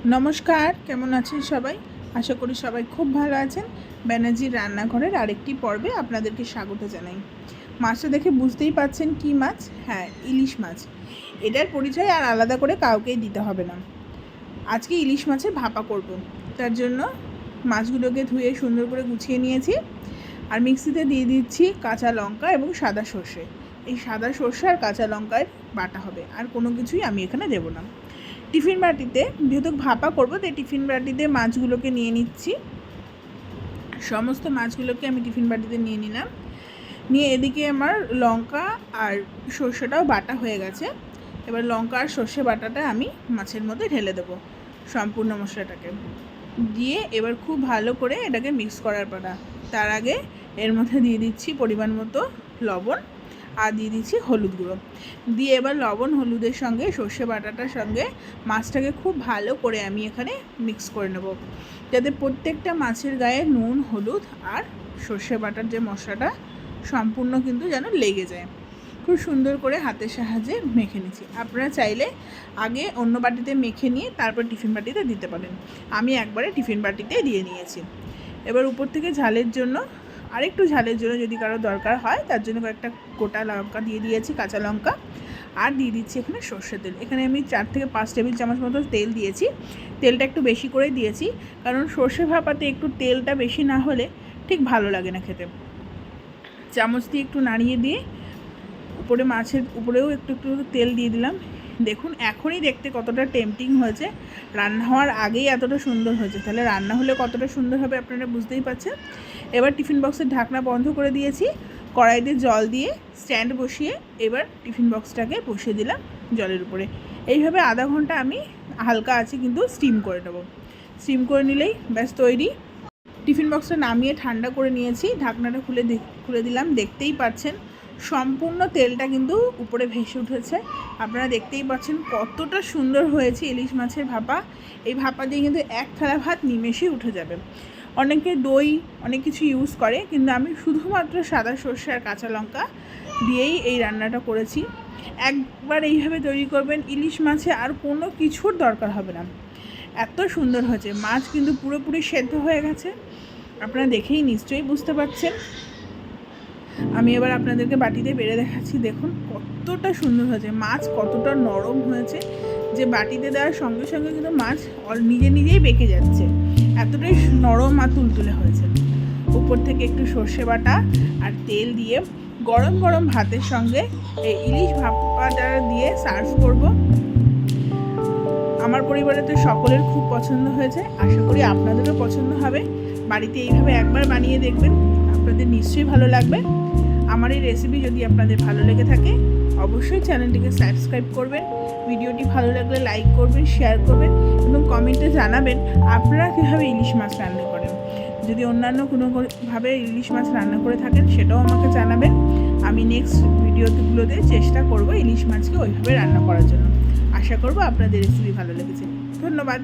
नमस्कार केमन आছেন सबाई आशा करी सबाई खूब भालो आছেন। ব্যানার্জির রান্নাঘরের আরেকটি পর্বে আপনাদেরকে স্বাগত জানাই। মাছটা দেখে বুঝতেই পাচ্ছেন কি মাছ, হ্যাঁ ইলিশ মাছ। এটার পরিচয় আর আলাদা করে কাউকেই দিতে হবে না। আজকে ইলিশ মাছের ভাপা করব, তার জন্য মাছগুলোকে ধুয়ে সুন্দর করে গুছিয়ে নিয়েছি। আর মিক্সিতে দিয়ে দিচ্ছি কাঁচা লঙ্কা এবং সাদা সর্ষে। এই সাদা সর্ষে আর কাঁচা লঙ্কায় বাটা হবে, আর কোনো কিছুই আমি এখানে দেব না। টিফিন বাটিতে যেহেতু ভাপা করবো তাই টিফিন বাটিতে মাছগুলোকে নিয়ে নিচ্ছি। সমস্ত মাছগুলোকে আমি টিফিন বাটিতে নিয়ে নিলাম। নিয়ে এদিকে আমার লঙ্কা আর সর্ষেটাও বাটা হয়ে গেছে। এবার লঙ্কা আর সর্ষে বাটাটা আমি মাছের মধ্যে ঢেলে দেবো, সম্পূর্ণ মশলাটাকে দিয়ে এবার খুব ভালো করে এটাকে মিক্স করার পালা। তার আগে এর মধ্যে দিয়ে দিচ্ছি পরিমাণ মতো লবণ আর দিয়ে দিচ্ছি হলুদ গুঁড়ো। দিয়ে এবার লবণ হলুদের সঙ্গে সর্ষে বাটাটার সঙ্গে মাছটাকে খুব ভালো করে আমি এখানে মিক্স করে নেব, যাতে প্রত্যেকটা মাছের গায়ে নুন হলুদ আর সর্ষে বাটার যে মশলাটা সম্পূর্ণ কিন্তু যেন লেগে যায়। খুব সুন্দর করে হাতের সাহায্যে মেখে নিচ্ছি। আপনারা চাইলে আগে অন্য বাটিতে মেখে নিয়ে তারপর টিফিন বাটিতে দিতে পারেন। আমি একবারে টিফিন বাটিতে দিয়ে নিয়েছি। এবার উপর থেকে ঝালের জন্য আরেকটু ঝালের জন্য যদি কারো দরকার হয় তার জন্য কয়েকটা গোটা লঙ্কা দিয়ে দিয়েছি, কাঁচা লঙ্কা, আর দিয়ে দিচ্ছি এখানে সর্ষের তেল। এখানে আমি 4 থেকে 5 টেবিল চামচ মতো তেল দিয়েছি। তেলটা একটু বেশি করে দিয়েছি, কারণ সর্ষে ভাপাতে একটু তেলটা বেশি না হলে ঠিক ভালো লাগে না খেতে। চামচ দিয়ে একটু নাড়িয়ে দিয়ে উপরে মাছের উপরেও একটু একটু তেল দিয়ে দিলাম। দেখুন এখনই দেখতে কতটা টেম্পটিং হয়েছে, রান্না হওয়ার আগেই এতটা সুন্দর হয়েছে, তাহলে রান্না হলে কতটা সুন্দর হবে আপনারা বুঝতেই পারছেন। এবার টিফিন বক্সের ঢাকনা বন্ধ করে দিয়েছি, কড়াইতে জল দিয়ে স্ট্যান্ড বসিয়ে এবার টিফিন বক্সটাকে বসিয়ে দিলাম জলের উপরে। এইভাবে আধা ঘন্টা আমি হালকা আছে কিন্তু স্টিম করে নেব। স্টিম করে নিলেই ব্যাস তৈরি। টিফিন বক্সটা নামিয়ে ঠান্ডা করে নিয়েছি, ঢাকনাটা খুলে দিলাম। দেখতেই পাচ্ছেন সম্পূর্ণ তেলটা কিন্তু উপরে ভেসে উঠেছে। আপনারা দেখতেই পাচ্ছেন কতটা সুন্দর হয়েছে ইলিশ মাছের ভাপা। এই ভাপা দিয়ে কিন্তু এক থালা ভাত নিমেষেই উঠে যাবে। অনেকে দই অনেক কিছু ইউজ করে, কিন্তু আমি শুধুমাত্র সাদা সর্ষে আর কাঁচা লঙ্কা দিয়েই এই রান্নাটা করেছি। একবার এইভাবে তৈরি করবেন, ইলিশ মাছে আর কোনো কিছুর দরকার হবে না। এত সুন্দর হয়েছে। মাছ কিন্তু পুরোপুরি সেদ্ধ হয়ে গেছে, আপনারা দেখেই নিশ্চয়ই বুঝতে পারছেন। আমি এবার আপনাদেরকে বাটিতে বেড়ে দেখাচ্ছি। দেখুন কতটা সুন্দর হয়েছে, মাছ কতটা নরম হয়েছে যে বাটিতে দেওয়ার সঙ্গে সঙ্গে কিন্তু মাছ নিজেই বেঁকে যাচ্ছে, এতটাই নরম আর তুলতুলে হয়েছে। উপর থেকে একটু সর্ষে বাটা আর তেল দিয়ে গরম গরম ভাতের সঙ্গে এই ইলিশ ভাপাটা দিয়ে সার্ভ করব। আমার পরিবারে তো সকলের খুব পছন্দ হয়েছে, আশা করি আপনাদেরও পছন্দ হবে। বাড়িতে এইভাবে একবার বানিয়ে দেখবেন, আপনাদের নিশ্চয়ই ভালো লাগবে। আমার এই রেসিপি যদি আপনাদের ভালো লেগে থাকে অবশ্যই চ্যানেলটিকে সাবস্ক্রাইব করবেন। ভিডিওটি ভালো লাগলে লাইক করবেন, শেয়ার করবেন এবং কমেন্টে জানাবেন আপনারা কীভাবে ইলিশ মাছ রান্না করেন। যদি অন্যান্য কোনোভাবে ইলিশ মাছ রান্না করে থাকেন সেটাও আমাকে জানাবেন। আমি নেক্সট ভিডিওগুলোতে চেষ্টা করব ইলিশ মাছকে ওইভাবে রান্না করার জন্য। আশা করব আপনাদের রেসিপি ভালো লেগেছে। ধন্যবাদ।